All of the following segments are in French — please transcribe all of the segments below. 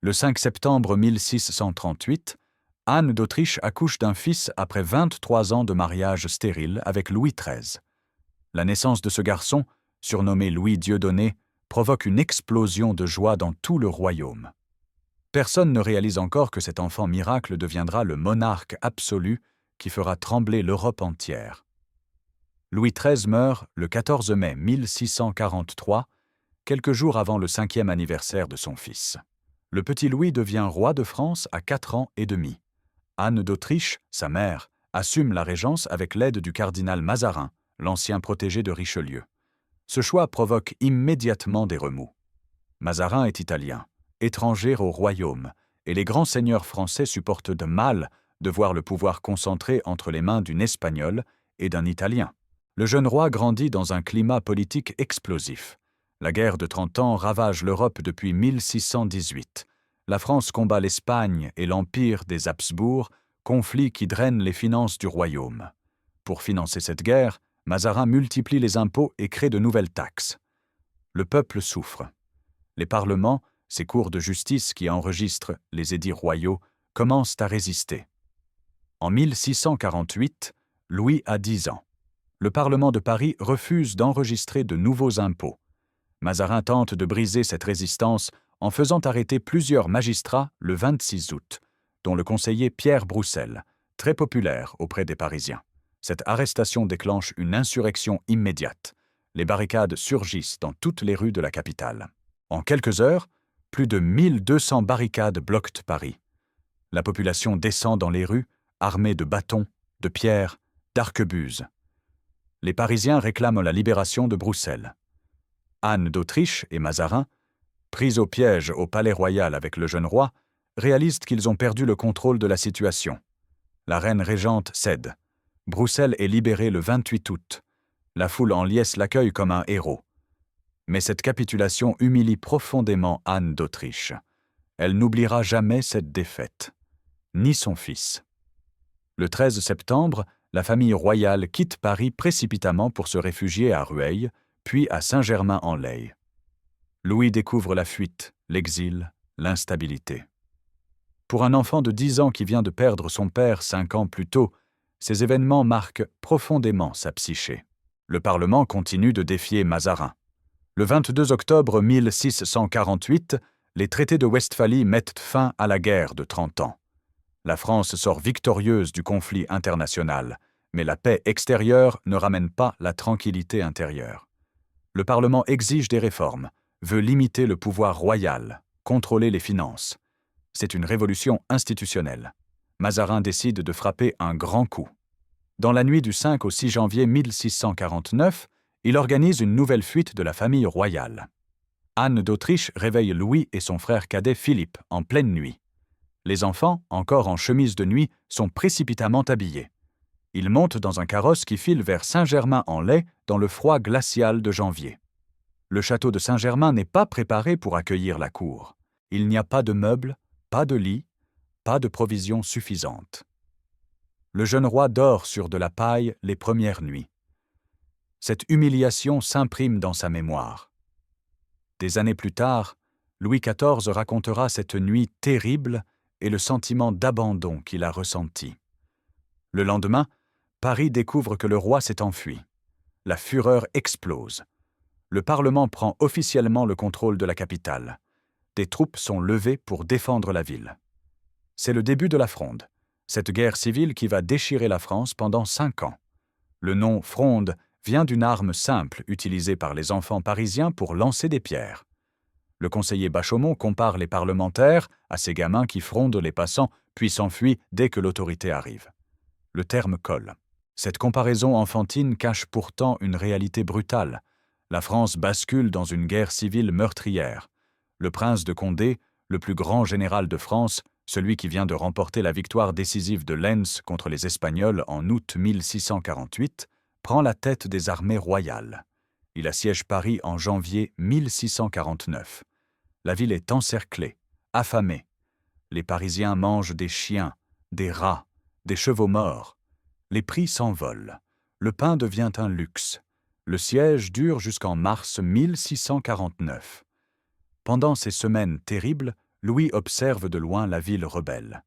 Le 5 septembre 1638, Anne d'Autriche accouche d'un fils après 23 ans de mariage stérile avec Louis XIII. La naissance de ce garçon, surnommé Louis Dieudonné, provoque une explosion de joie dans tout le royaume. Personne ne réalise encore que cet enfant miracle deviendra le monarque absolu qui fera trembler l'Europe entière. Louis XIII meurt le 14 mai 1643, quelques jours avant le 5e anniversaire de son fils. Le petit Louis devient roi de France à 4 ans et demi. Anne d'Autriche, sa mère, assume la régence avec l'aide du cardinal Mazarin, l'ancien protégé de Richelieu. Ce choix provoque immédiatement des remous. Mazarin est italien, étranger au royaume, et les grands seigneurs français supportent de mal de voir le pouvoir concentré entre les mains d'une Espagnole et d'un Italien. Le jeune roi grandit dans un climat politique explosif. La guerre de 30 ans ravage l'Europe depuis 1618. La France combat l'Espagne et l'Empire des Habsbourg, conflit qui draine les finances du royaume. Pour financer cette guerre, Mazarin multiplie les impôts et crée de nouvelles taxes. Le peuple souffre. Les parlements, ces cours de justice qui enregistrent les édits royaux, commencent à résister. En 1648, Louis a 10 ans. Le Parlement de Paris refuse d'enregistrer de nouveaux impôts. Mazarin tente de briser cette résistance en faisant arrêter plusieurs magistrats le 26 août, dont le conseiller Pierre Broussel, très populaire auprès des Parisiens. Cette arrestation déclenche une insurrection immédiate. Les barricades surgissent dans toutes les rues de la capitale. En quelques heures, plus de 1200 barricades bloquent Paris. La population descend dans les rues, armée de bâtons, de pierres, d'arquebuses. Les Parisiens réclament la libération de Broussel. Anne d'Autriche et Mazarin, pris au piège au palais royal avec le jeune roi, réalisent qu'ils ont perdu le contrôle de la situation. La reine régente cède. Broussel est libéré le 28 août. La foule en liesse l'accueille comme un héros. Mais cette capitulation humilie profondément Anne d'Autriche. Elle n'oubliera jamais cette défaite, ni son fils. Le 13 septembre, la famille royale quitte Paris précipitamment pour se réfugier à Rueil, puis à Saint-Germain-en-Laye. Louis découvre la fuite, l'exil, l'instabilité. Pour un enfant de 10 ans qui vient de perdre son père 5 ans plus tôt, ces événements marquent profondément sa psyché. Le Parlement continue de défier Mazarin. Le 22 octobre 1648, les traités de Westphalie mettent fin à la guerre de 30 ans. La France sort victorieuse du conflit international, mais la paix extérieure ne ramène pas la tranquillité intérieure. Le Parlement exige des réformes, veut limiter le pouvoir royal, contrôler les finances. C'est une révolution institutionnelle. Mazarin décide de frapper un grand coup. Dans la nuit du 5 au 6 janvier 1649, il organise une nouvelle fuite de la famille royale. Anne d'Autriche réveille Louis et son frère cadet Philippe en pleine nuit. Les enfants, encore en chemise de nuit, sont précipitamment habillés. Ils montent dans un carrosse qui file vers Saint-Germain-en-Laye dans le froid glacial de janvier. Le château de Saint-Germain n'est pas préparé pour accueillir la cour. Il n'y a pas de meubles, pas de lit, pas de provisions suffisantes. Le jeune roi dort sur de la paille les premières nuits. Cette humiliation s'imprime dans sa mémoire. Des années plus tard, Louis XIV racontera cette nuit terrible et le sentiment d'abandon qu'il a ressenti. Le lendemain, Paris découvre que le roi s'est enfui. La fureur explose. Le Parlement prend officiellement le contrôle de la capitale. Des troupes sont levées pour défendre la ville. C'est le début de la Fronde, cette guerre civile qui va déchirer la France pendant 5 ans. Le nom Fronde vient d'une arme simple utilisée par les enfants parisiens pour lancer des pierres. Le conseiller Bachaumont compare les parlementaires à ces gamins qui frondent les passants puis s'enfuient dès que l'autorité arrive. Le terme colle. Cette comparaison enfantine cache pourtant une réalité brutale. La France bascule dans une guerre civile meurtrière. Le prince de Condé, le plus grand général de France, celui qui vient de remporter la victoire décisive de Lens contre les Espagnols en août 1648, prend la tête des armées royales. Il assiège Paris en janvier 1649. La ville est encerclée, affamée. Les Parisiens mangent des chiens, des rats, des chevaux morts. Les prix s'envolent. Le pain devient un luxe. Le siège dure jusqu'en mars 1649. Pendant ces semaines terribles, Louis observe de loin la ville rebelle.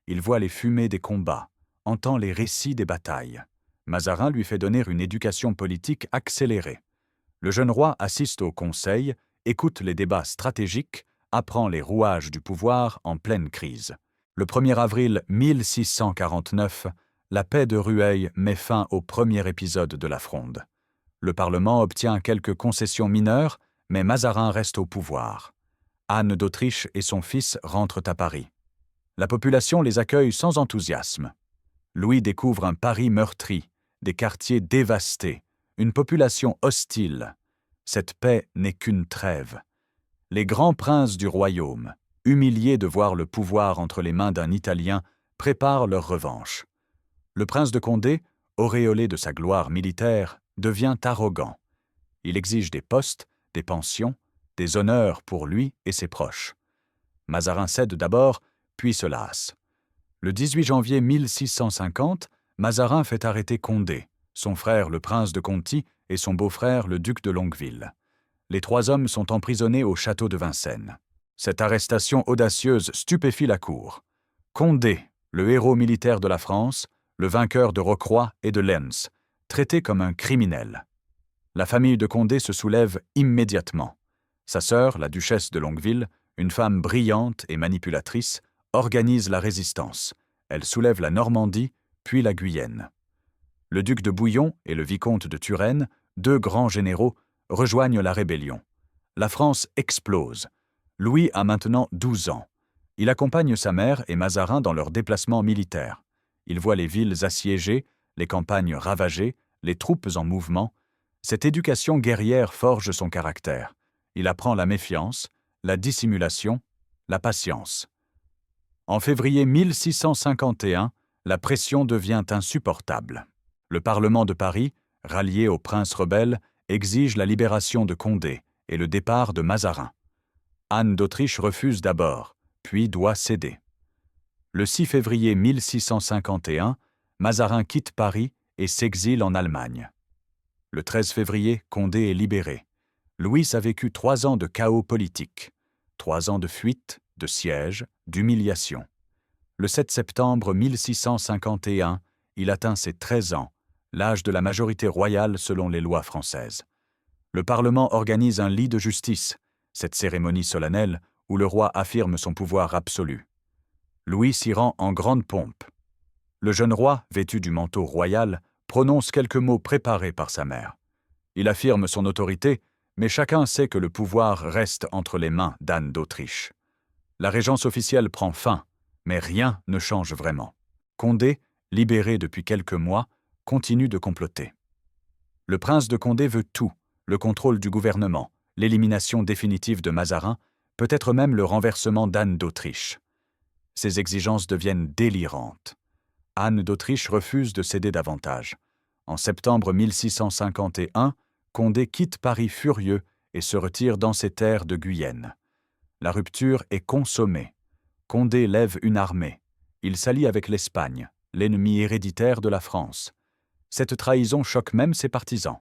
Il voit les fumées des combats, entend les récits des batailles. Mazarin lui fait donner une éducation politique accélérée. Le jeune roi assiste au conseil, écoute les débats stratégiques, apprend les rouages du pouvoir en pleine crise. Le 1er avril 1649, la paix de Rueil met fin au premier épisode de la Fronde. Le Parlement obtient quelques concessions mineures, mais Mazarin reste au pouvoir. Anne d'Autriche et son fils rentrent à Paris. La population les accueille sans enthousiasme. Louis découvre un Paris meurtri, des quartiers dévastés, une population hostile. Cette paix n'est qu'une trêve. Les grands princes du royaume, humiliés de voir le pouvoir entre les mains d'un Italien, préparent leur revanche. Le prince de Condé, auréolé de sa gloire militaire, devient arrogant. Il exige des postes, des pensions, des honneurs pour lui et ses proches. Mazarin cède d'abord, puis se lasse. Le 18 janvier 1650, Mazarin fait arrêter Condé, son frère le prince de Conti et son beau-frère le duc de Longueville. Les 3 hommes sont emprisonnés au château de Vincennes. Cette arrestation audacieuse stupéfie la cour. Condé, le héros militaire de la France, le vainqueur de Rocroi et de Lens, traité comme un criminel. La famille de Condé se soulève immédiatement. Sa sœur, la duchesse de Longueville, une femme brillante et manipulatrice, organise la résistance. Elle soulève la Normandie, puis la Guyenne. Le duc de Bouillon et le vicomte de Turenne, 2 grands généraux, rejoignent la rébellion. La France explose. Louis a maintenant 12 ans. Il accompagne sa mère et Mazarin dans leurs déplacements militaires. Il voit les villes assiégées, les campagnes ravagées, les troupes en mouvement. Cette éducation guerrière forge son caractère. Il apprend la méfiance, la dissimulation, la patience. En février 1651, la pression devient insupportable. Le Parlement de Paris, rallié aux princes rebelles, exige la libération de Condé et le départ de Mazarin. Anne d'Autriche refuse d'abord, puis doit céder. Le 6 février 1651, Mazarin quitte Paris et s'exile en Allemagne. Le 13 février, Condé est libéré. Louis a vécu 3 ans de chaos politique, 3 ans de fuite, de siège, d'humiliation. Le 7 septembre 1651, il atteint ses 13 ans, l'âge de la majorité royale selon les lois françaises. Le Parlement organise un lit de justice, cette cérémonie solennelle où le roi affirme son pouvoir absolu. Louis s'y rend en grande pompe. Le jeune roi, vêtu du manteau royal, prononce quelques mots préparés par sa mère. Il affirme son autorité, mais chacun sait que le pouvoir reste entre les mains d'Anne d'Autriche. La régence officielle prend fin, mais rien ne change vraiment. Condé, libéré depuis quelques mois, continue de comploter. Le prince de Condé veut tout, le contrôle du gouvernement, l'élimination définitive de Mazarin, peut-être même le renversement d'Anne d'Autriche. Ces exigences deviennent délirantes. Anne d'Autriche refuse de céder davantage. En septembre 1651, Condé quitte Paris furieux et se retire dans ses terres de Guyenne. La rupture est consommée. Condé lève une armée. Il s'allie avec l'Espagne, l'ennemi héréditaire de la France. Cette trahison choque même ses partisans.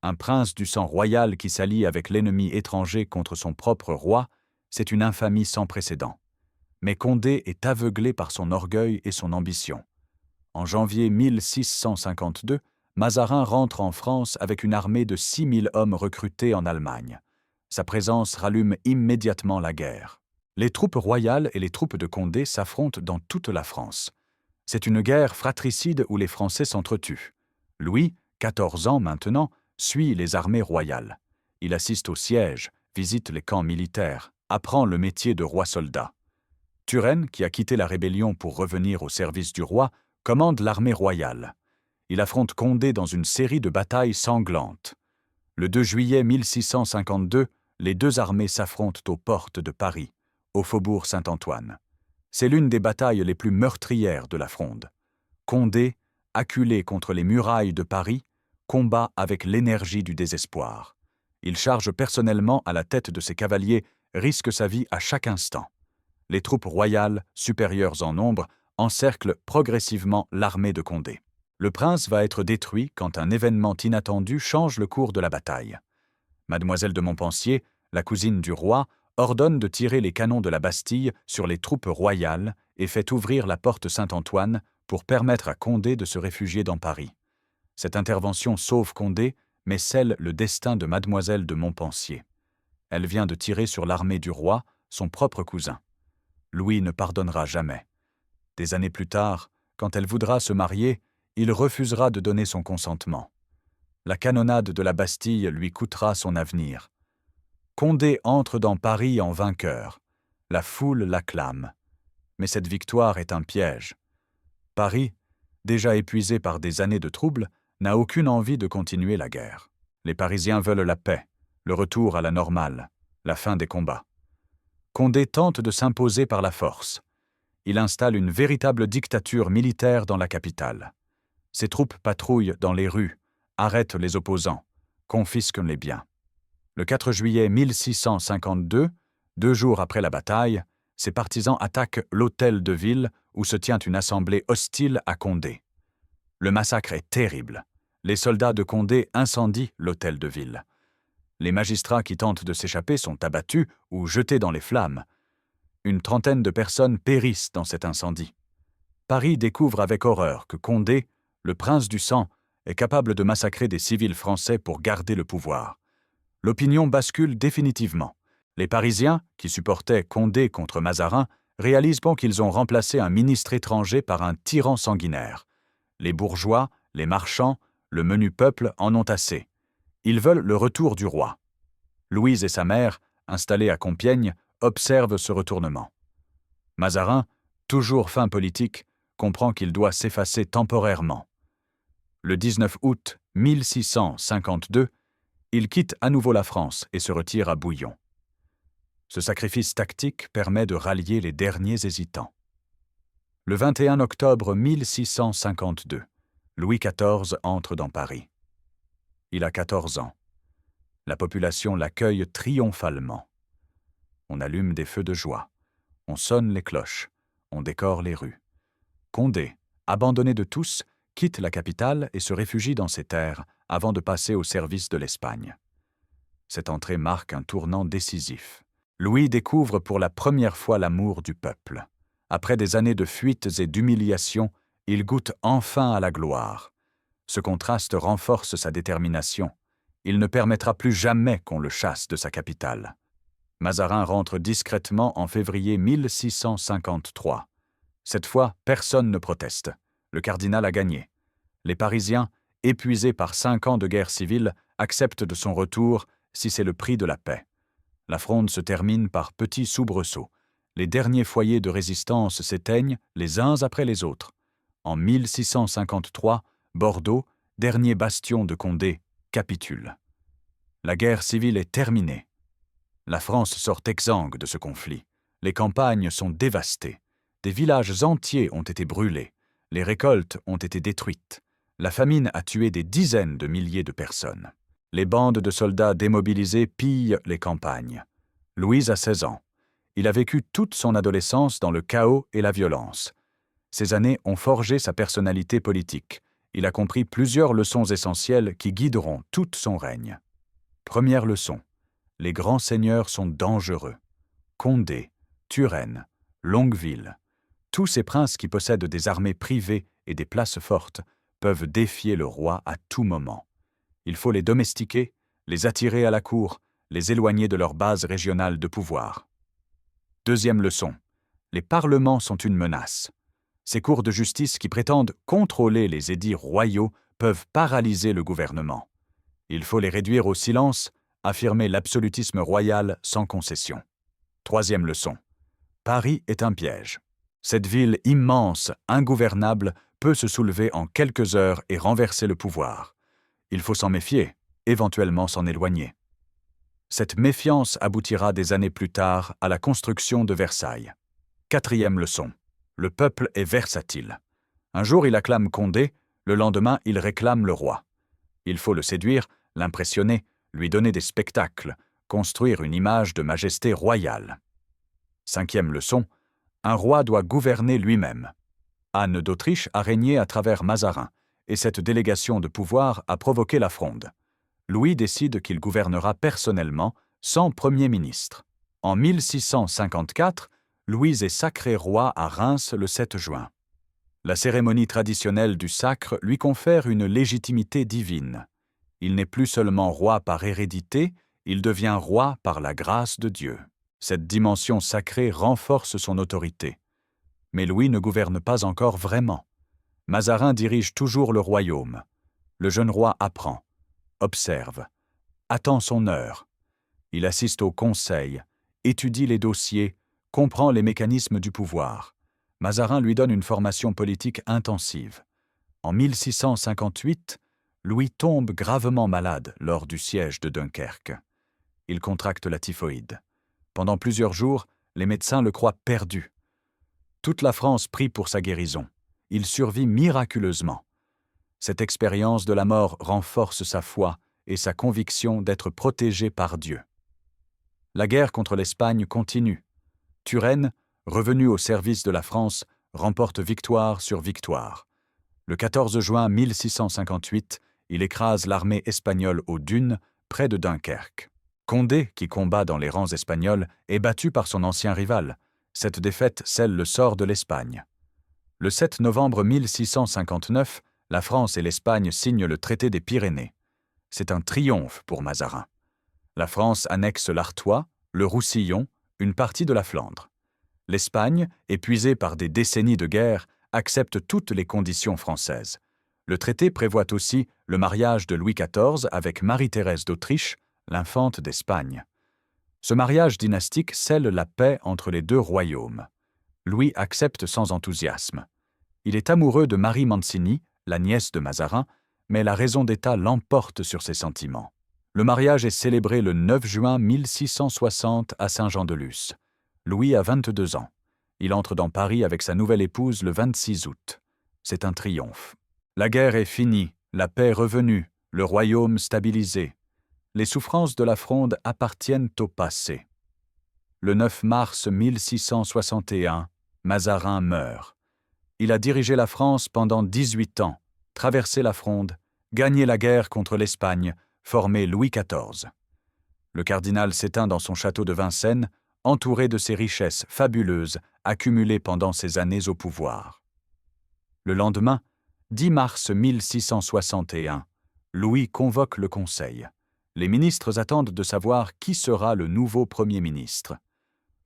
Un prince du sang royal qui s'allie avec l'ennemi étranger contre son propre roi, c'est une infamie sans précédent. Mais Condé est aveuglé par son orgueil et son ambition. En janvier 1652, Mazarin rentre en France avec une armée de 6 000 hommes recrutés en Allemagne. Sa présence rallume immédiatement la guerre. Les troupes royales et les troupes de Condé s'affrontent dans toute la France. C'est une guerre fratricide où les Français s'entretuent. Louis, 14 ans maintenant, suit les armées royales. Il assiste au siège, visite les camps militaires, apprend le métier de roi-soldat. Turenne, qui a quitté la rébellion pour revenir au service du roi, commande l'armée royale. Il affronte Condé dans une série de batailles sanglantes. Le 2 juillet 1652, les 2 armées s'affrontent aux portes de Paris, au faubourg Saint-Antoine. C'est l'une des batailles les plus meurtrières de la Fronde. Condé, acculé contre les murailles de Paris, combat avec l'énergie du désespoir. Il charge personnellement à la tête de ses cavaliers, risque sa vie à chaque instant. Les troupes royales, supérieures en nombre, encerclent progressivement l'armée de Condé. Le prince va être détruit quand un événement inattendu change le cours de la bataille. Mademoiselle de Montpensier, la cousine du roi, ordonne de tirer les canons de la Bastille sur les troupes royales et fait ouvrir la porte Saint-Antoine pour permettre à Condé de se réfugier dans Paris. Cette intervention sauve Condé, mais scelle le destin de Mademoiselle de Montpensier. Elle vient de tirer sur l'armée du roi, son propre cousin. Louis ne pardonnera jamais. Des années plus tard, quand elle voudra se marier, il refusera de donner son consentement. La canonnade de la Bastille lui coûtera son avenir. Condé entre dans Paris en vainqueur. La foule l'acclame. Mais cette victoire est un piège. Paris, déjà épuisé par des années de troubles, n'a aucune envie de continuer la guerre. Les Parisiens veulent la paix, le retour à la normale, la fin des combats. Condé tente de s'imposer par la force. Il installe une véritable dictature militaire dans la capitale. Ses troupes patrouillent dans les rues, arrêtent les opposants, confisquent les biens. Le 4 juillet 1652, 2 jours après la bataille, ses partisans attaquent l'hôtel de ville où se tient une assemblée hostile à Condé. Le massacre est terrible. Les soldats de Condé incendient l'hôtel de ville. Les magistrats qui tentent de s'échapper sont abattus ou jetés dans les flammes. Une trentaine de personnes périssent dans cet incendie. Paris découvre avec horreur que Condé, le prince du sang, est capable de massacrer des civils français pour garder le pouvoir. L'opinion bascule définitivement. Les Parisiens, qui supportaient Condé contre Mazarin, réalisent qu'ils ont remplacé un ministre étranger par un tyran sanguinaire. Les bourgeois, les marchands, le menu peuple en ont assez. Ils veulent le retour du roi. Louise et sa mère, installées à Compiègne, observent ce retournement. Mazarin, toujours fin politique, comprend qu'il doit s'effacer temporairement. Le 19 août 1652, il quitte à nouveau la France et se retire à Bouillon. Ce sacrifice tactique permet de rallier les derniers hésitants. Le 21 octobre 1652, Louis XIV entre dans Paris. Il a 14 ans. La population l'accueille triomphalement. On allume des feux de joie. On sonne les cloches. On décore les rues. Condé, abandonné de tous, quitte la capitale et se réfugie dans ses terres avant de passer au service de l'Espagne. Cette entrée marque un tournant décisif. Louis découvre pour la première fois l'amour du peuple. Après des années de fuites et d'humiliations, il goûte enfin à la gloire. Ce contraste renforce sa détermination. Il ne permettra plus jamais qu'on le chasse de sa capitale. Mazarin rentre discrètement en février 1653. Cette fois, personne ne proteste. Le cardinal a gagné. Les Parisiens, épuisés par 5 ans de guerre civile, acceptent de son retour si c'est le prix de la paix. La fronde se termine par petits soubresauts. Les derniers foyers de résistance s'éteignent les uns après les autres. En 1653, Bordeaux, dernier bastion de Condé, capitule. La guerre civile est terminée. La France sort exsangue de ce conflit. Les campagnes sont dévastées. Des villages entiers ont été brûlés. Les récoltes ont été détruites. La famine a tué des dizaines de milliers de personnes. Les bandes de soldats démobilisés pillent les campagnes. Louis a 16 ans. Il a vécu toute son adolescence dans le chaos et la violence. Ces années ont forgé sa personnalité politique. Il a compris plusieurs leçons essentielles qui guideront tout son règne. Première leçon. Les grands seigneurs sont dangereux. Condé, Turenne, Longueville. Tous ces princes qui possèdent des armées privées et des places fortes peuvent défier le roi à tout moment. Il faut les domestiquer, les attirer à la cour, les éloigner de leur base régionale de pouvoir. Deuxième leçon. Les parlements sont une menace. Ces cours de justice qui prétendent contrôler les édits royaux peuvent paralyser le gouvernement. Il faut les réduire au silence, affirmer l'absolutisme royal sans concession. Troisième leçon. Paris est un piège. Cette ville immense, ingouvernable, peut se soulever en quelques heures et renverser le pouvoir. Il faut s'en méfier, éventuellement s'en éloigner. Cette méfiance aboutira des années plus tard à la construction de Versailles. Quatrième leçon. Le peuple est versatile. Un jour, il acclame Condé, le lendemain, il réclame le roi. Il faut le séduire, l'impressionner, lui donner des spectacles, construire une image de majesté royale. Cinquième leçon. Un roi doit gouverner lui-même. Anne d'Autriche a régné à travers Mazarin, et cette délégation de pouvoir a provoqué la fronde. Louis décide qu'il gouvernera personnellement, sans premier ministre. En 1654, Louis est sacré roi à Reims le 7 juin. La cérémonie traditionnelle du sacre lui confère une légitimité divine. Il n'est plus seulement roi par hérédité, il devient roi par la grâce de Dieu. Cette dimension sacrée renforce son autorité. Mais Louis ne gouverne pas encore vraiment. Mazarin dirige toujours le royaume. Le jeune roi apprend, observe, attend son heure. Il assiste au conseil, étudie les dossiers, comprend les mécanismes du pouvoir. Mazarin lui donne une formation politique intensive. En 1658, Louis tombe gravement malade lors du siège de Dunkerque. Il contracte la typhoïde. Pendant plusieurs jours, les médecins le croient perdu. Toute la France prie pour sa guérison. Il survit miraculeusement. Cette expérience de la mort renforce sa foi et sa conviction d'être protégé par Dieu. La guerre contre l'Espagne continue. Turenne, revenu au service de la France, remporte victoire sur victoire. Le 14 juin 1658, il écrase l'armée espagnole aux Dunes, près de Dunkerque. Condé, qui combat dans les rangs espagnols, est battu par son ancien rival. Cette défaite scelle le sort de l'Espagne. Le 7 novembre 1659, la France et l'Espagne signent le traité des Pyrénées. C'est un triomphe pour Mazarin. La France annexe l'Artois, le Roussillon, une partie de la Flandre. L'Espagne, épuisée par des décennies de guerre, accepte toutes les conditions françaises. Le traité prévoit aussi le mariage de Louis XIV avec Marie-Thérèse d'Autriche, l'infante d'Espagne. Ce mariage dynastique scelle la paix entre les deux royaumes. Louis accepte sans enthousiasme. Il est amoureux de Marie Mancini, la nièce de Mazarin, mais la raison d'État l'emporte sur ses sentiments. Le mariage est célébré le 9 juin 1660 à Saint-Jean-de-Luz. Louis a 22 ans. Il entre dans Paris avec sa nouvelle épouse le 26 août. C'est un triomphe. La guerre est finie, la paix revenue, le royaume stabilisé. Les souffrances de la Fronde appartiennent au passé. Le 9 mars 1661, Mazarin meurt. Il a dirigé la France pendant 18 ans, traversé la Fronde, gagné la guerre contre l'Espagne, formé Louis XIV. Le cardinal s'éteint dans son château de Vincennes, entouré de ses richesses fabuleuses accumulées pendant ses années au pouvoir. Le lendemain, 10 mars 1661, Louis convoque le Conseil. Les ministres attendent de savoir qui sera le nouveau Premier ministre.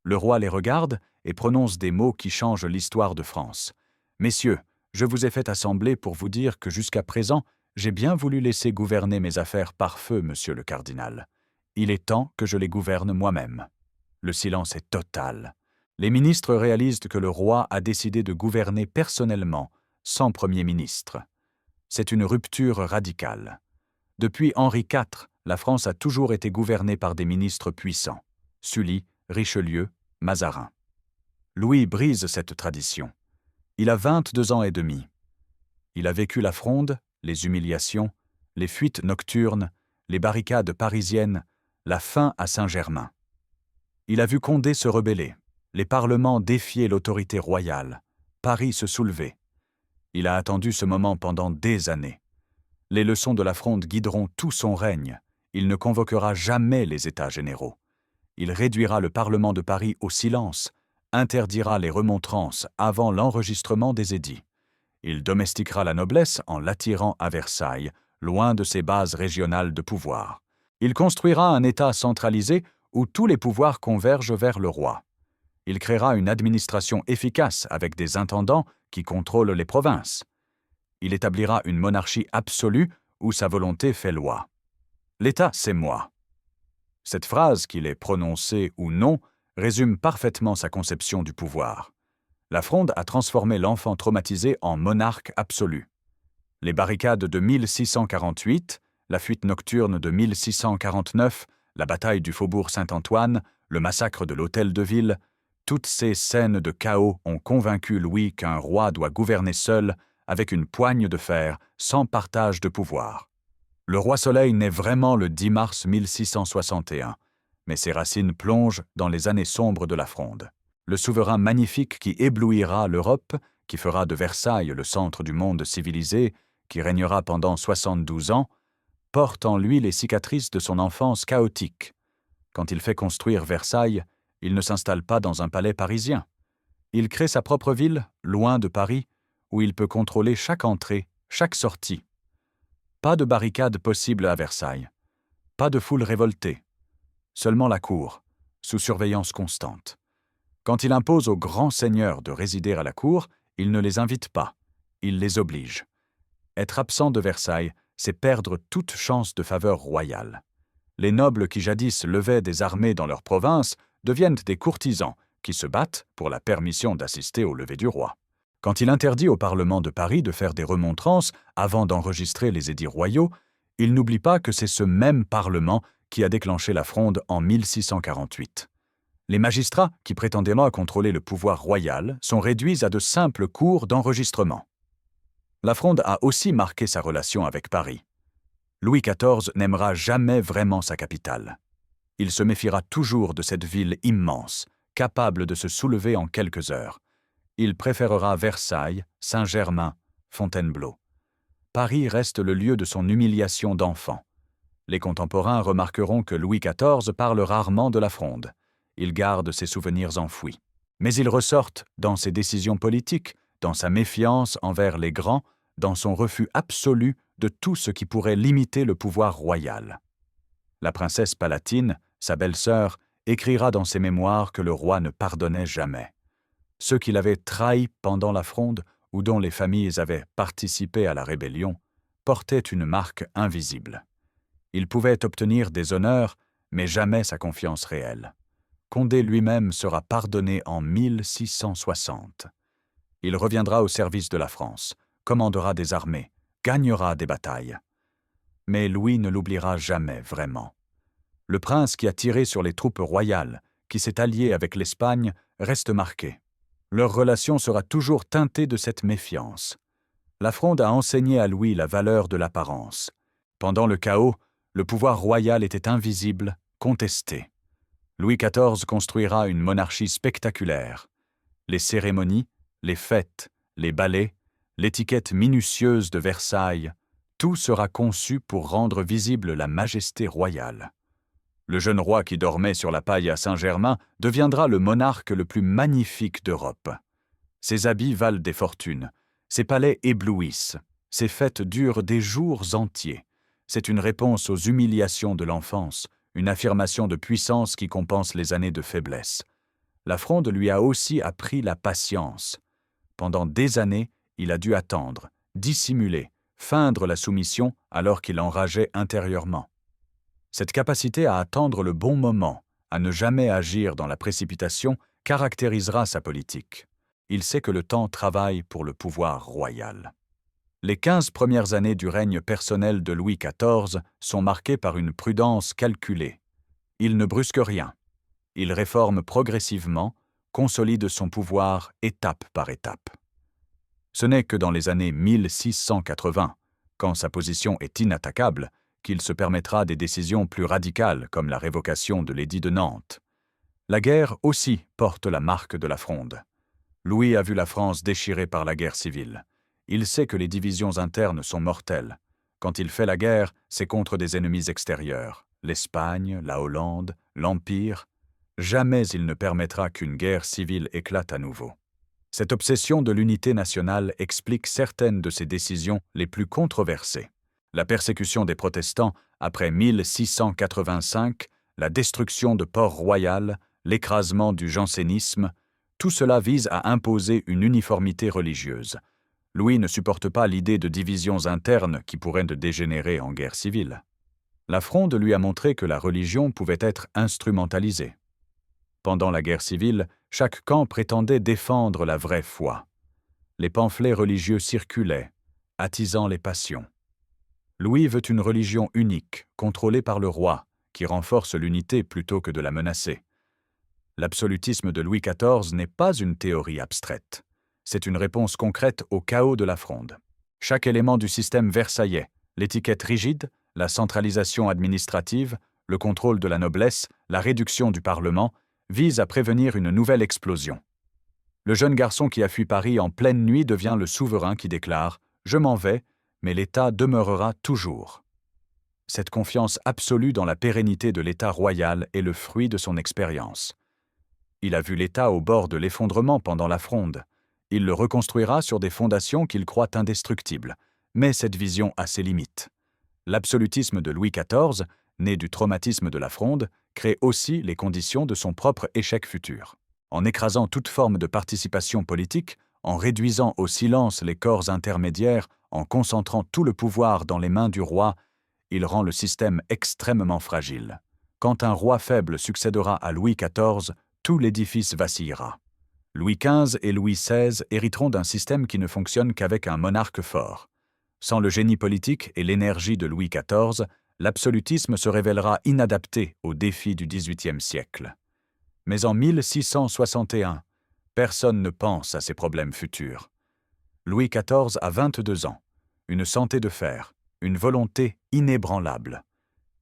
Le roi les regarde et prononce des mots qui changent l'histoire de France. « Messieurs, je vous ai fait assembler pour vous dire que jusqu'à présent, j'ai bien voulu laisser gouverner mes affaires par feu, monsieur le cardinal. Il est temps que je les gouverne moi-même. » Le silence est total. Les ministres réalisent que le roi a décidé de gouverner personnellement, sans Premier ministre. C'est une rupture radicale. Depuis Henri IV, la France a toujours été gouvernée par des ministres puissants. Sully, Richelieu, Mazarin. Louis brise cette tradition. Il a 22 ans et demi. Il a vécu la Fronde, les humiliations, les fuites nocturnes, les barricades parisiennes, la faim à Saint-Germain. Il a vu Condé se rebeller, les parlements défier l'autorité royale, Paris se soulever. Il a attendu ce moment pendant des années. Les leçons de la Fronde guideront tout son règne. Il ne convoquera jamais les États généraux. Il réduira le Parlement de Paris au silence, interdira les remontrances avant l'enregistrement des édits. Il domestiquera la noblesse en l'attirant à Versailles, loin de ses bases régionales de pouvoir. Il construira un État centralisé où tous les pouvoirs convergent vers le roi. Il créera une administration efficace avec des intendants qui contrôlent les provinces. Il établira une monarchie absolue où sa volonté fait loi. L'État, c'est moi. Cette phrase, qu'il ait prononcée ou non, résume parfaitement sa conception du pouvoir. La Fronde a transformé l'enfant traumatisé en monarque absolu. Les barricades de 1648, la fuite nocturne de 1649, la bataille du faubourg Saint-Antoine, le massacre de l'Hôtel de Ville, toutes ces scènes de chaos ont convaincu Louis qu'un roi doit gouverner seul, avec une poigne de fer, sans partage de pouvoir. Le roi Soleil naît vraiment le 10 mars 1661, mais ses racines plongent dans les années sombres de la Fronde. Le souverain magnifique qui éblouira l'Europe, qui fera de Versailles le centre du monde civilisé, qui régnera pendant 72 ans, porte en lui les cicatrices de son enfance chaotique. Quand il fait construire Versailles, Il ne s'installe pas dans un palais parisien. Il crée sa propre ville, loin de Paris, où il peut contrôler chaque entrée, chaque sortie. Pas de barricade possible à Versailles. Pas de foule révoltée. Seulement la cour, sous surveillance constante. Quand il impose aux grands seigneurs de résider à la cour, il ne les invite pas, il les oblige. Être absent de Versailles, c'est perdre toute chance de faveur royale. Les nobles qui jadis levaient des armées dans leur province deviennent des courtisans qui se battent pour la permission d'assister au lever du roi. Quand il interdit au Parlement de Paris de faire des remontrances avant d'enregistrer les édits royaux, il n'oublie pas que c'est ce même Parlement qui a déclenché la Fronde en 1648. Les magistrats, qui prétendaient contrôler le pouvoir royal, sont réduits à de simples cours d'enregistrement. La Fronde a aussi marqué sa relation avec Paris. Louis XIV n'aimera jamais vraiment sa capitale. Il se méfiera toujours de cette ville immense, capable de se soulever en quelques heures. Il préférera Versailles, Saint-Germain, Fontainebleau. Paris reste le lieu de son humiliation d'enfant. Les contemporains remarqueront que Louis XIV parle rarement de la Fronde. Il garde ses souvenirs enfouis. Mais ils ressortent dans ses décisions politiques, dans sa méfiance envers les grands, dans son refus absolu de tout ce qui pourrait limiter le pouvoir royal. La princesse Palatine, sa belle-sœur, écrira dans ses mémoires que le roi ne pardonnait jamais. Ceux qui l'avaient trahi pendant la Fronde ou dont les familles avaient participé à la rébellion portaient une marque invisible. Il pouvait obtenir des honneurs, mais jamais sa confiance réelle. Condé lui-même sera pardonné en 1660. Il reviendra au service de la France, commandera des armées, gagnera des batailles. Mais Louis ne l'oubliera jamais vraiment. Le prince qui a tiré sur les troupes royales, qui s'est allié avec l'Espagne, reste marqué. Leur relation sera toujours teintée de cette méfiance. La Fronde a enseigné à Louis la valeur de l'apparence. Pendant le chaos, le pouvoir royal était invisible, contesté. Louis XIV construira une monarchie spectaculaire. Les cérémonies, les fêtes, les ballets, l'étiquette minutieuse de Versailles, tout sera conçu pour rendre visible la majesté royale. Le jeune roi qui dormait sur la paille à Saint-Germain deviendra le monarque le plus magnifique d'Europe. Ses habits valent des fortunes, ses palais éblouissent, ses fêtes durent des jours entiers. C'est une réponse aux humiliations de l'enfance, une affirmation de puissance qui compense les années de faiblesse. La Fronde lui a aussi appris la patience. Pendant des années, il a dû attendre, dissimuler, feindre la soumission alors qu'il enrageait intérieurement. Cette capacité à attendre le bon moment, à ne jamais agir dans la précipitation, caractérisera sa politique. Il sait que le temps travaille pour le pouvoir royal. Les 15 premières années du règne personnel de Louis XIV sont marquées par une prudence calculée. Il ne brusque rien. Il réforme progressivement, consolide son pouvoir étape par étape. Ce n'est que dans les années 1680, quand sa position est inattaquable, qu'il se permettra des décisions plus radicales comme la révocation de l'édit de Nantes. La guerre aussi porte la marque de la Fronde. Louis a vu la France déchirée par la guerre civile. Il sait que les divisions internes sont mortelles. Quand il fait la guerre, c'est contre des ennemis extérieurs, l'Espagne, la Hollande, l'Empire. Jamais il ne permettra qu'une guerre civile éclate à nouveau. Cette obsession de l'unité nationale explique certaines de ses décisions les plus controversées. La persécution des protestants après 1685, la destruction de Port-Royal, l'écrasement du jansénisme, tout cela vise à imposer une uniformité religieuse. Louis ne supporte pas l'idée de divisions internes qui pourraient dégénérer en guerre civile. La Fronde lui a montré que la religion pouvait être instrumentalisée. Pendant la guerre civile, chaque camp prétendait défendre la vraie foi. Les pamphlets religieux circulaient, attisant les passions. Louis veut une religion unique, contrôlée par le roi, qui renforce l'unité plutôt que de la menacer. L'absolutisme de Louis XIV n'est pas une théorie abstraite. C'est une réponse concrète au chaos de la Fronde. Chaque élément du système versaillais, l'étiquette rigide, la centralisation administrative, le contrôle de la noblesse, la réduction du Parlement, vise à prévenir une nouvelle explosion. Le jeune garçon qui a fui Paris en pleine nuit devient le souverain qui déclare « Je m'en vais », mais l'État demeurera toujours. Cette confiance absolue dans la pérennité de l'État royal est le fruit de son expérience. Il a vu l'État au bord de l'effondrement pendant la Fronde. Il le reconstruira sur des fondations qu'il croit indestructibles. Mais cette vision a ses limites. L'absolutisme de Louis XIV, né du traumatisme de la Fronde, crée aussi les conditions de son propre échec futur. En écrasant toute forme de participation politique, en réduisant au silence les corps intermédiaires, en concentrant tout le pouvoir dans les mains du roi, il rend le système extrêmement fragile. Quand un roi faible succédera à Louis XIV, tout l'édifice vacillera. Louis XV et Louis XVI hériteront d'un système qui ne fonctionne qu'avec un monarque fort. Sans le génie politique et l'énergie de Louis XIV, l'absolutisme se révélera inadapté aux défis du XVIIIe siècle. Mais en 1661, personne ne pense à ces problèmes futurs. Louis XIV a 22 ans, une santé de fer, une volonté inébranlable.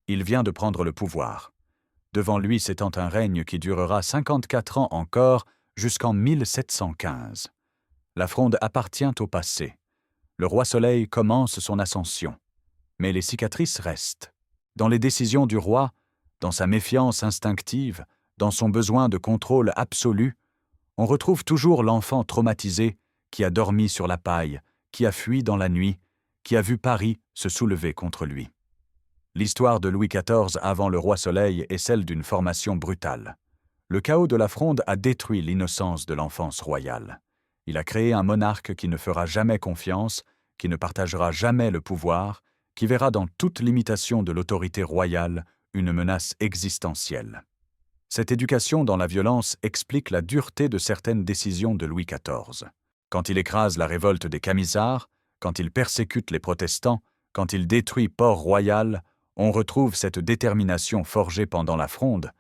Il vient de prendre le pouvoir. Devant lui s'étend un règne qui durera 54 ans encore jusqu'en 1715. La Fronde appartient au passé. Le roi Soleil commence son ascension. Mais les cicatrices restent. Dans les décisions du roi, dans sa méfiance instinctive, dans son besoin de contrôle absolu, on retrouve toujours l'enfant traumatisé qui a dormi sur la paille, qui a fui dans la nuit, qui a vu Paris se soulever contre lui. L'histoire de Louis XIV avant le roi Soleil est celle d'une formation brutale. Le chaos de la Fronde a détruit l'innocence de l'enfance royale. Il a créé un monarque qui ne fera jamais confiance, qui ne partagera jamais le pouvoir, qui verra dans toute limitation de l'autorité royale une menace existentielle. Cette éducation dans la violence explique la dureté de certaines décisions de Louis XIV. Quand il écrase la révolte des Camisards, quand il persécute les protestants, quand il détruit Port-Royal, on retrouve cette détermination forgée pendant la Fronde.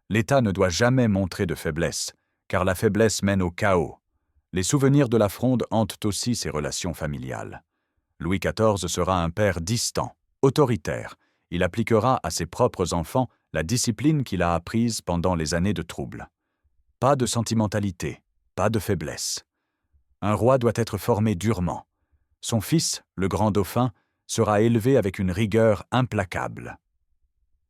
L'État ne doit jamais montrer de faiblesse, car la faiblesse mène au chaos. Les souvenirs de la Fronde hantent aussi ses relations familiales. Louis XIV sera un père distant, autoritaire. Il appliquera à ses propres enfants la discipline qu'il a apprise pendant les années de trouble. Pas de sentimentalité, pas de faiblesse. Un roi doit être formé durement. Son fils, le grand dauphin, sera élevé avec une rigueur implacable.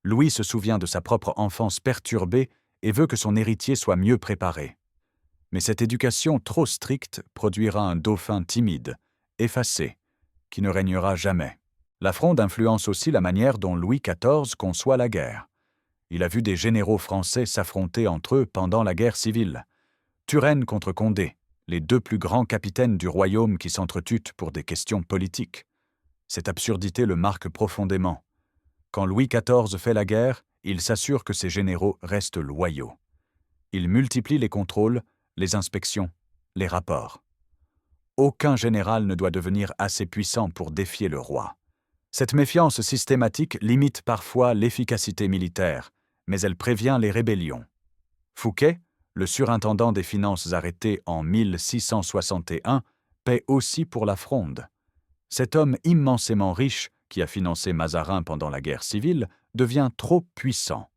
Louis se souvient de sa propre enfance perturbée et veut que son héritier soit mieux préparé. Mais cette éducation trop stricte produira un dauphin timide, effacé, qui ne régnera jamais. La Fronde influence aussi la manière dont Louis XIV conçoit la guerre. Il a vu des généraux français s'affronter entre eux pendant la guerre civile. Turenne contre Condé, les deux plus grands capitaines du royaume qui s'entretuent pour des questions politiques. Cette absurdité le marque profondément. Quand Louis XIV fait la guerre, il s'assure que ses généraux restent loyaux. Il multiplie les contrôles, les inspections, les rapports. Aucun général ne doit devenir assez puissant pour défier le roi. Cette méfiance systématique limite parfois l'efficacité militaire, mais elle prévient les rébellions. Fouquet, le surintendant des finances arrêté en 1661, paie aussi pour la Fronde. Cet homme immensément riche, qui a financé Mazarin pendant la guerre civile, devient trop puissant.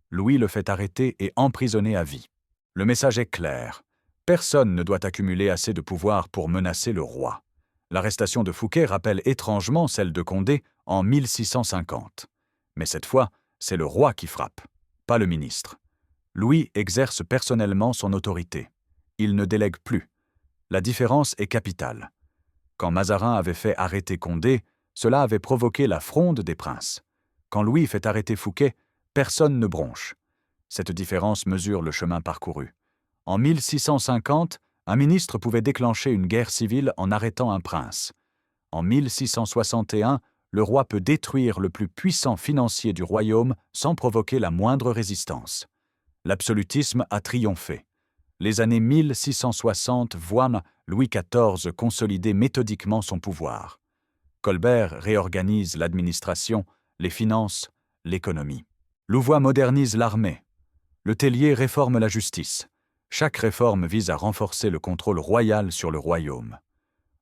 Louis le fait arrêter et emprisonner à vie. Le message est clair. Personne ne doit accumuler assez de pouvoir pour menacer le roi. L'arrestation de Fouquet rappelle étrangement celle de Condé en 1650. Mais cette fois, c'est le roi qui frappe, pas le ministre. Louis exerce personnellement son autorité. Il ne délègue plus. La différence est capitale. Quand Mazarin avait fait arrêter Condé, cela avait provoqué la fronde des princes. Quand Louis fait arrêter Fouquet, personne ne bronche. Cette différence mesure le chemin parcouru. En 1650, un ministre pouvait déclencher une guerre civile en arrêtant un prince. En 1661, le roi peut détruire le plus puissant financier du royaume sans provoquer la moindre résistance. L'absolutisme a triomphé. Les années 1660 voient Louis XIV consolider méthodiquement son pouvoir. Colbert réorganise l'administration, les finances, l'économie. Louvois modernise l'armée. Le Tellier réforme la justice. Chaque réforme vise à renforcer le contrôle royal sur le royaume.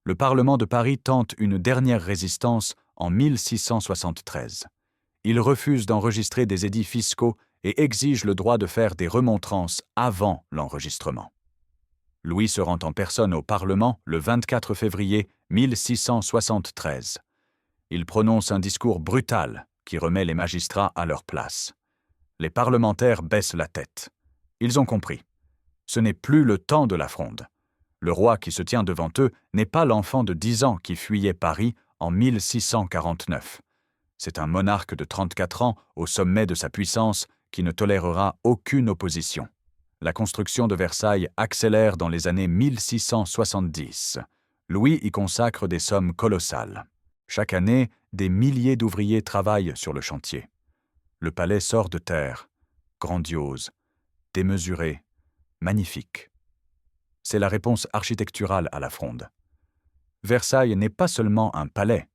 Le Parlement de Paris tente une dernière résistance en 1673. Il refuse d'enregistrer des édits fiscaux et exige le droit de faire des remontrances avant l'enregistrement. Louis se rend en personne au Parlement le 24 février 1673. Il prononce un discours brutal qui remet les magistrats à leur place. Les parlementaires baissent la tête. Ils ont compris. Ce n'est plus le temps de la Fronde. Le roi qui se tient devant eux n'est pas l'enfant de 10 ans qui fuyait Paris en 1649. C'est un monarque de 34 ans, au sommet de sa puissance, qui ne tolérera aucune opposition. La construction de Versailles accélère dans les années 1670. Louis y consacre des sommes colossales. Chaque année, des milliers d'ouvriers travaillent sur le chantier. Le palais sort de terre, grandiose, démesuré, magnifique. C'est la réponse architecturale à la Fronde. Versailles n'est pas seulement un palais,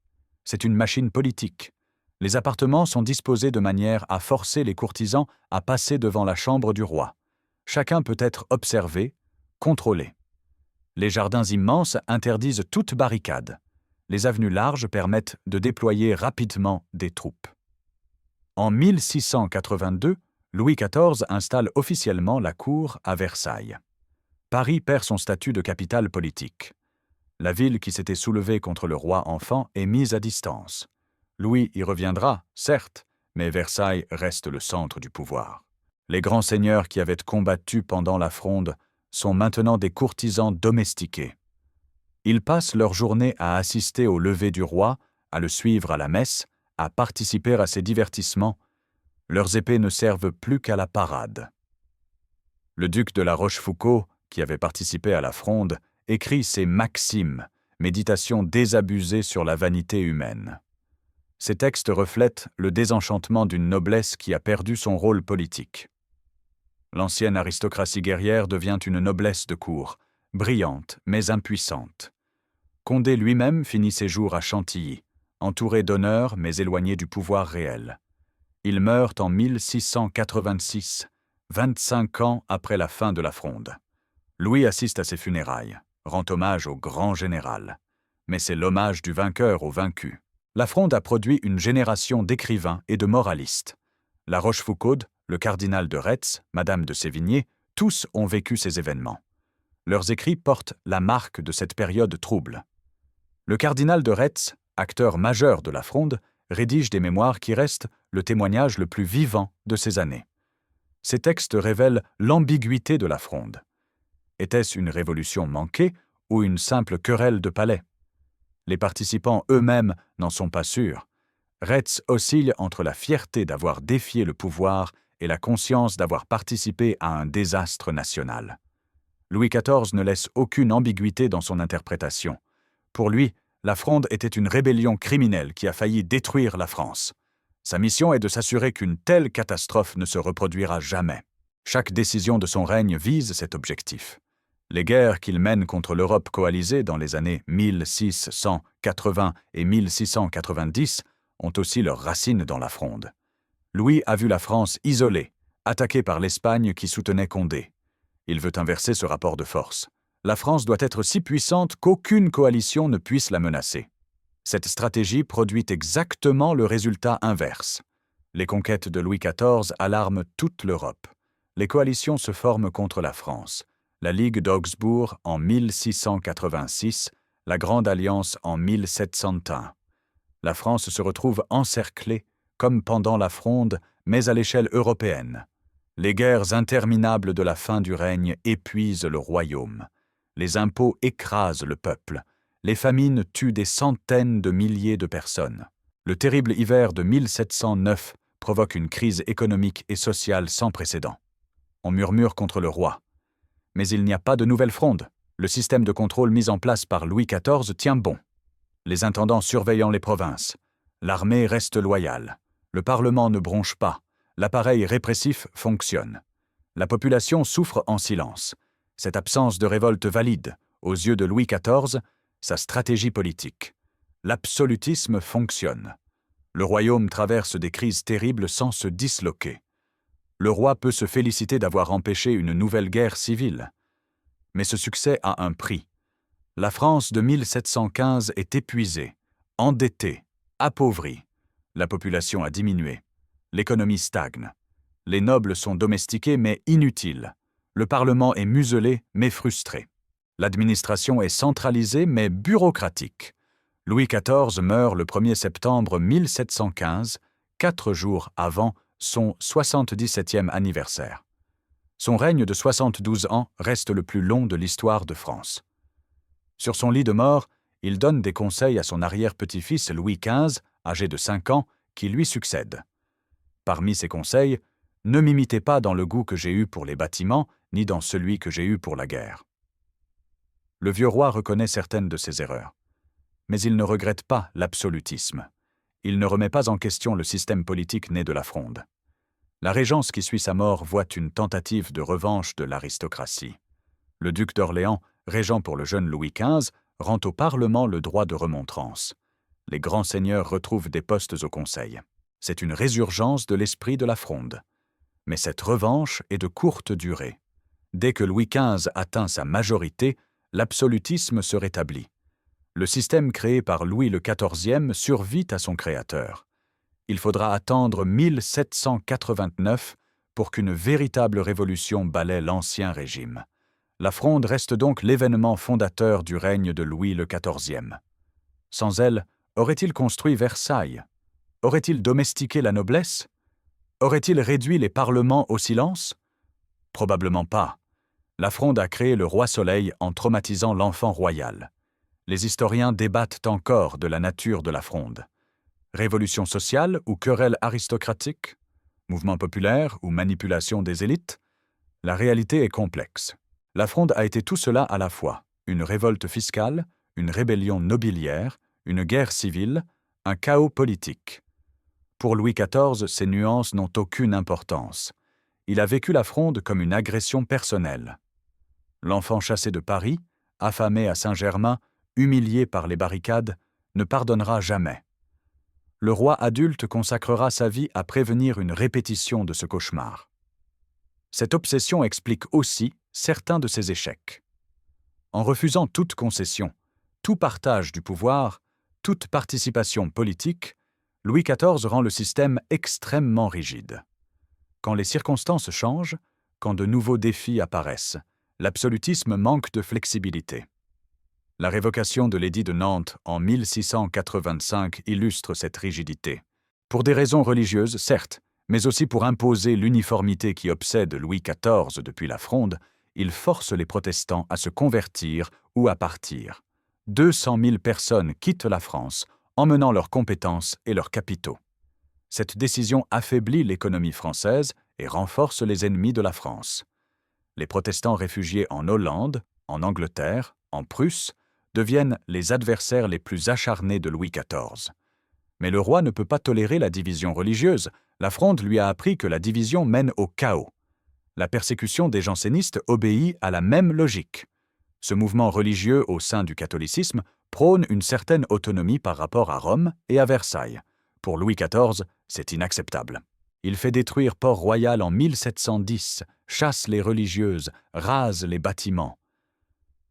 c'est une machine politique. Les appartements sont disposés de manière à forcer les courtisans à passer devant la chambre du roi. Chacun peut être observé, contrôlé. Les jardins immenses interdisent toute barricade. Les avenues larges permettent de déployer rapidement des troupes. En 1682, Louis XIV installe officiellement la cour à Versailles. Paris perd son statut de capitale politique. La ville qui s'était soulevée contre le roi enfant est mise à distance. Louis y reviendra, certes, mais Versailles reste le centre du pouvoir. Les grands seigneurs qui avaient combattu pendant la Fronde sont maintenant des courtisans domestiqués. Ils passent leur journée à assister au lever du roi, à le suivre à la messe, à participer à ses divertissements. Leurs épées ne servent plus qu'à la parade. Le duc de La Rochefoucauld, qui avait participé à la Fronde, écrit ses Maximes, méditations désabusées sur la vanité humaine. Ces textes reflètent le désenchantement d'une noblesse qui a perdu son rôle politique. L'ancienne aristocratie guerrière devient une noblesse de cour, brillante mais impuissante. Condé lui-même finit ses jours à Chantilly, entouré d'honneur mais éloigné du pouvoir réel. Il meurt en 1686, 25 ans après la fin de la Fronde. Louis assiste à ses funérailles, rend hommage au grand général. Mais c'est l'hommage du vainqueur au vaincu. La Fronde a produit une génération d'écrivains et de moralistes. La Rochefoucauld, le cardinal de Retz, Madame de Sévigné, tous ont vécu ces événements. Leurs écrits portent la marque de cette période trouble. Le cardinal de Retz, acteur majeur de la Fronde, rédige des mémoires qui restent le témoignage le plus vivant de ces années. Ces textes révèlent l'ambiguïté de la Fronde. Était-ce une révolution manquée ou une simple querelle de palais? Les participants eux-mêmes n'en sont pas sûrs. Retz oscille entre la fierté d'avoir défié le pouvoir et la conscience d'avoir participé à un désastre national. Louis XIV ne laisse aucune ambiguïté dans son interprétation. Pour lui, la Fronde était une rébellion criminelle qui a failli détruire la France. Sa mission est de s'assurer qu'une telle catastrophe ne se reproduira jamais. Chaque décision de son règne vise cet objectif. Les guerres qu'il mène contre l'Europe coalisée dans les années 1680 et 1690 ont aussi leurs racines dans la Fronde. Louis a vu la France isolée, attaquée par l'Espagne qui soutenait Condé. Il veut inverser ce rapport de force. La France doit être si puissante qu'aucune coalition ne puisse la menacer. Cette stratégie produit exactement le résultat inverse. Les conquêtes de Louis XIV alarment toute l'Europe. Les coalitions se forment contre la France. La Ligue d'Augsbourg en 1686, la Grande Alliance en 1701. La France se retrouve encerclée, comme pendant la Fronde, mais à l'échelle européenne. Les guerres interminables de la fin du règne épuisent le royaume. Les impôts écrasent le peuple. Les famines tuent des centaines de milliers de personnes. Le terrible hiver de 1709 provoque une crise économique et sociale sans précédent. On murmure contre le roi. Mais il n'y a pas de nouvelle Fronde. Le système de contrôle mis en place par Louis XIV tient bon. Les intendants surveillant les provinces. L'armée reste loyale. Le Parlement ne bronche pas. L'appareil répressif fonctionne. La population souffre en silence. Cette absence de révolte valide, aux yeux de Louis XIV, sa stratégie politique. L'absolutisme fonctionne. Le royaume traverse des crises terribles sans se disloquer. Le roi peut se féliciter d'avoir empêché une nouvelle guerre civile. Mais ce succès a un prix. La France de 1715 est épuisée, endettée, appauvrie. La population a diminué. L'économie stagne. Les nobles sont domestiqués mais inutiles. Le Parlement est muselé mais frustré. L'administration est centralisée mais bureaucratique. Louis XIV meurt le 1er septembre 1715, 4 jours avant son 77e anniversaire. Son règne de 72 ans reste le plus long de l'histoire de France. Sur son lit de mort, il donne des conseils à son arrière-petit-fils Louis XV, âgé de 5 ans, qui lui succède. Parmi ses conseils, ne m'imitez pas dans le goût que j'ai eu pour les bâtiments, ni dans celui que j'ai eu pour la guerre. Le vieux roi reconnaît certaines de ses erreurs. Mais il ne regrette pas l'absolutisme. Il ne remet pas en question le système politique né de la Fronde. La régence qui suit sa mort voit une tentative de revanche de l'aristocratie. Le duc d'Orléans, régent pour le jeune Louis XV, rend au Parlement le droit de remontrance. Les grands seigneurs retrouvent des postes au Conseil. C'est une résurgence de l'esprit de la Fronde. Mais cette revanche est de courte durée. Dès que Louis XV atteint sa majorité, l'absolutisme se rétablit. Le système créé par Louis XIV survit à son créateur. Il faudra attendre 1789 pour qu'une véritable révolution balaie l'ancien régime. La Fronde reste donc l'événement fondateur du règne de Louis XIV. Sans elle, aurait-il construit Versailles? Aurait-il domestiqué la noblesse? Aurait-il réduit les parlements au silence? Probablement pas. La Fronde a créé le roi Soleil en traumatisant l'enfant royal. Les historiens débattent encore de la nature de la Fronde. Révolution sociale ou querelle aristocratique? Mouvement populaire ou manipulation des élites? La réalité est complexe. La Fronde a été tout cela à la fois, une révolte fiscale, une rébellion nobiliaire, une guerre civile, un chaos politique. Pour Louis XIV, ces nuances n'ont aucune importance. Il a vécu la Fronde comme une agression personnelle. L'enfant chassé de Paris, affamé à Saint-Germain, humilié par les barricades, ne pardonnera jamais. Le roi adulte consacrera sa vie à prévenir une répétition de ce cauchemar. Cette obsession explique aussi certains de ses échecs. En refusant toute concession, tout partage du pouvoir, toute participation politique, Louis XIV rend le système extrêmement rigide. Quand les circonstances changent, quand de nouveaux défis apparaissent, l'absolutisme manque de flexibilité. La révocation de l'édit de Nantes en 1685 illustre cette rigidité. Pour des raisons religieuses, certes, mais aussi pour imposer l'uniformité qui obsède Louis XIV depuis la Fronde, il force les protestants à se convertir ou à partir. 200 000 personnes quittent la France, emmenant leurs compétences et leurs capitaux. Cette décision affaiblit l'économie française et renforce les ennemis de la France. Les protestants réfugiés en Hollande, en Angleterre, en Prusse, deviennent les adversaires les plus acharnés de Louis XIV. Mais le roi ne peut pas tolérer la division religieuse. La Fronde lui a appris que la division mène au chaos. La persécution des jansénistes obéit à la même logique. Ce mouvement religieux au sein du catholicisme prône une certaine autonomie par rapport à Rome et à Versailles. Pour Louis XIV, c'est inacceptable. Il fait détruire Port-Royal en 1710, chasse les religieuses, rase les bâtiments.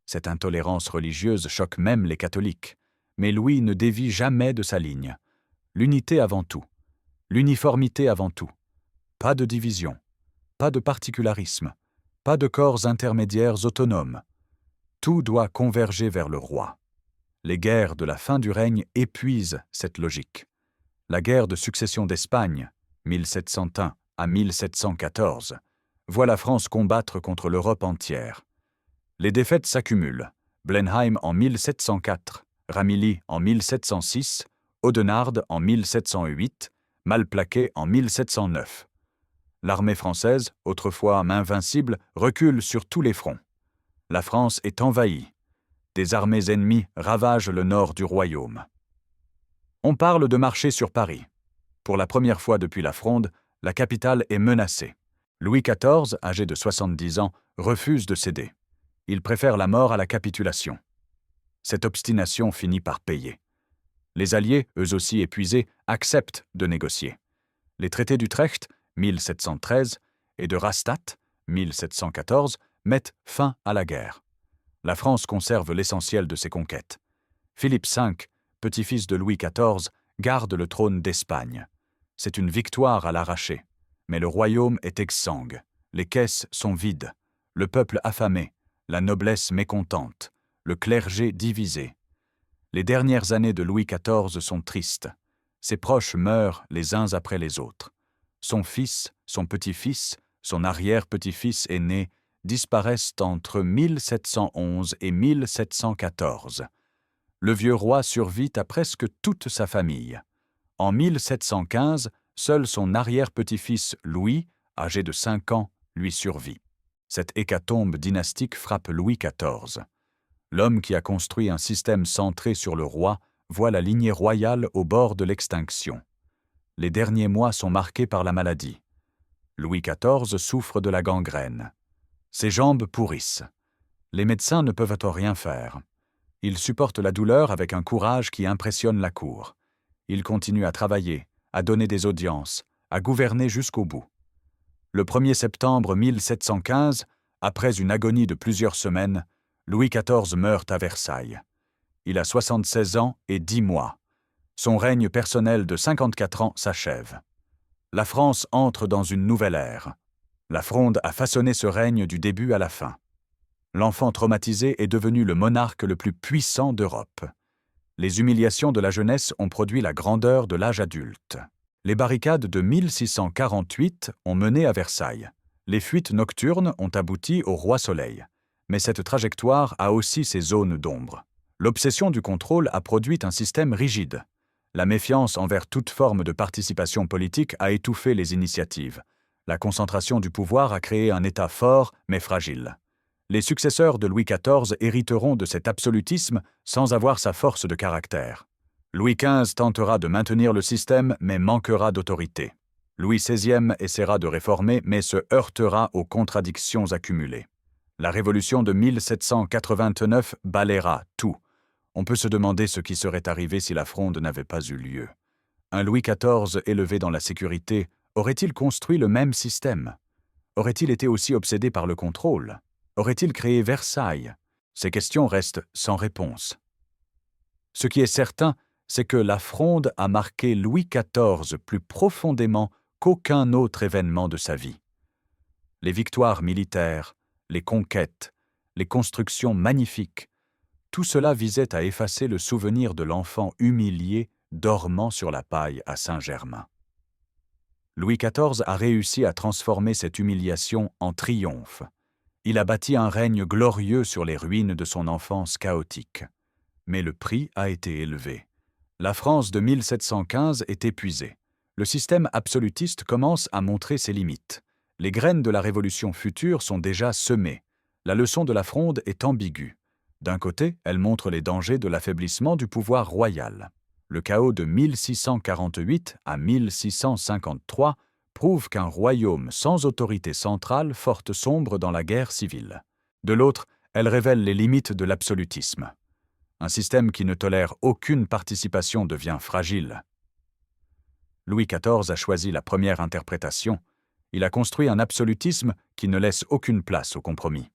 Cette intolérance religieuse choque même les catholiques, mais Louis ne dévie jamais de sa ligne. L'unité avant tout, l'uniformité avant tout. Pas de division, pas de particularisme, pas de corps intermédiaires autonomes. Tout doit converger vers le roi. Les guerres de la fin du règne épuisent cette logique. La guerre de succession d'Espagne, 1701 à 1714, voit la France combattre contre l'Europe entière. Les défaites s'accumulent. Blenheim en 1704, Ramillies en 1706, Audenarde en 1708, Malplaquet en 1709. L'armée française, autrefois invincible, recule sur tous les fronts. La France est envahie. Des armées ennemies ravagent le nord du royaume. On parle de marcher sur Paris. Pour la première fois depuis la Fronde, la capitale est menacée. Louis XIV, âgé de 70 ans, refuse de céder. Il préfère la mort à la capitulation. Cette obstination finit par payer. Les Alliés, eux aussi épuisés, acceptent de négocier. Les traités d'Utrecht, 1713, et de Rastatt, 1714, mettent fin à la guerre. La France conserve l'essentiel de ses conquêtes. Philippe V, petit-fils de Louis XIV, garde le trône d'Espagne. C'est une victoire à l'arraché. Mais le royaume est exsangue. Les caisses sont vides. Le peuple affamé. La noblesse mécontente, le clergé divisé. Les dernières années de Louis XIV sont tristes. Ses proches meurent les uns après les autres. Son fils, son petit-fils, son arrière-petit-fils aîné, disparaissent entre 1711 et 1714. Le vieux roi survit à presque toute sa famille. En 1715, seul son arrière-petit-fils Louis, âgé de 5 ans, lui survit. Cette hécatombe dynastique frappe Louis XIV. L'homme qui a construit un système centré sur le roi voit la lignée royale au bord de l'extinction. Les derniers mois sont marqués par la maladie. Louis XIV souffre de la gangrène. Ses jambes pourrissent. Les médecins ne peuvent rien faire. Il supporte la douleur avec un courage qui impressionne la cour. Il continue à travailler, à donner des audiences, à gouverner jusqu'au bout. Le 1er septembre 1715, après une agonie de plusieurs semaines, Louis XIV meurt à Versailles. Il a 76 ans et 10 mois. Son règne personnel de 54 ans s'achève. La France entre dans une nouvelle ère. La Fronde a façonné ce règne du début à la fin. L'enfant traumatisé est devenu le monarque le plus puissant d'Europe. Les humiliations de la jeunesse ont produit la grandeur de l'âge adulte. Les barricades de 1648 ont mené à Versailles. Les fuites nocturnes ont abouti au Roi Soleil. Mais cette trajectoire a aussi ses zones d'ombre. L'obsession du contrôle a produit un système rigide. La méfiance envers toute forme de participation politique a étouffé les initiatives. La concentration du pouvoir a créé un État fort mais fragile. Les successeurs de Louis XIV hériteront de cet absolutisme sans avoir sa force de caractère. Louis XV tentera de maintenir le système mais manquera d'autorité. Louis XVI essaiera de réformer mais se heurtera aux contradictions accumulées. La Révolution de 1789 balayera tout. On peut se demander ce qui serait arrivé si la Fronde n'avait pas eu lieu. Un Louis XIV élevé dans la sécurité aurait-il construit le même système? Aurait-il été aussi obsédé par le contrôle? Aurait-il créé Versailles? Ces questions restent sans réponse. Ce qui est certain, c'est que la Fronde a marqué Louis XIV plus profondément qu'aucun autre événement de sa vie. Les victoires militaires, les conquêtes, les constructions magnifiques, tout cela visait à effacer le souvenir de l'enfant humilié dormant sur la paille à Saint-Germain. Louis XIV a réussi à transformer cette humiliation en triomphe. Il a bâti un règne glorieux sur les ruines de son enfance chaotique. Mais le prix a été élevé. La France de 1715 est épuisée. Le système absolutiste commence à montrer ses limites. Les graines de la révolution future sont déjà semées. La leçon de la Fronde est ambiguë. D'un côté, elle montre les dangers de l'affaiblissement du pouvoir royal. Le chaos de 1648 à 1653 prouve qu'un royaume sans autorité centrale porte sombre dans la guerre civile. De l'autre, elle révèle les limites de l'absolutisme. Un système qui ne tolère aucune participation devient fragile. Louis XIV a choisi la première interprétation. Il a construit un absolutisme qui ne laisse aucune place au compromis.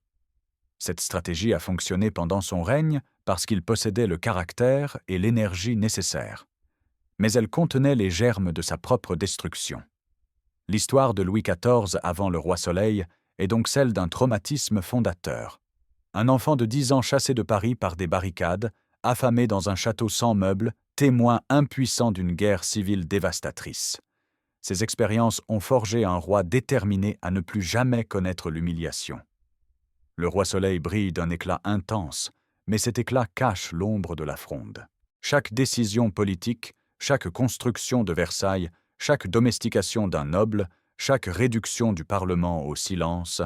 Cette stratégie a fonctionné pendant son règne parce qu'il possédait le caractère et l'énergie nécessaires. Mais elle contenait les germes de sa propre destruction. L'histoire de Louis XIV avant le Roi Soleil est donc celle d'un traumatisme fondateur. Un enfant de 10 ans chassé de Paris par des barricades, affamé dans un château sans meubles, témoin impuissant d'une guerre civile dévastatrice. Ces expériences ont forgé un roi déterminé à ne plus jamais connaître l'humiliation. Le Roi Soleil brille d'un éclat intense, mais cet éclat cache l'ombre de la Fronde. Chaque décision politique, chaque construction de Versailles, chaque domestication d'un noble, chaque réduction du Parlement au silence,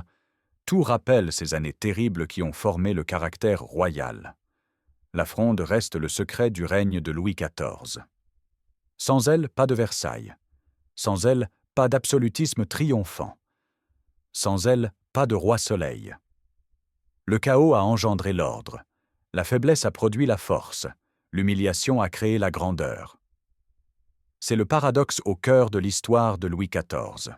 tout rappelle ces années terribles qui ont formé le caractère royal. La Fronde reste le secret du règne de Louis XIV. Sans elle, pas de Versailles. Sans elle, pas d'absolutisme triomphant. Sans elle, pas de Roi Soleil. Le chaos a engendré l'ordre. La faiblesse a produit la force. L'humiliation a créé la grandeur. C'est le paradoxe au cœur de l'histoire de Louis XIV.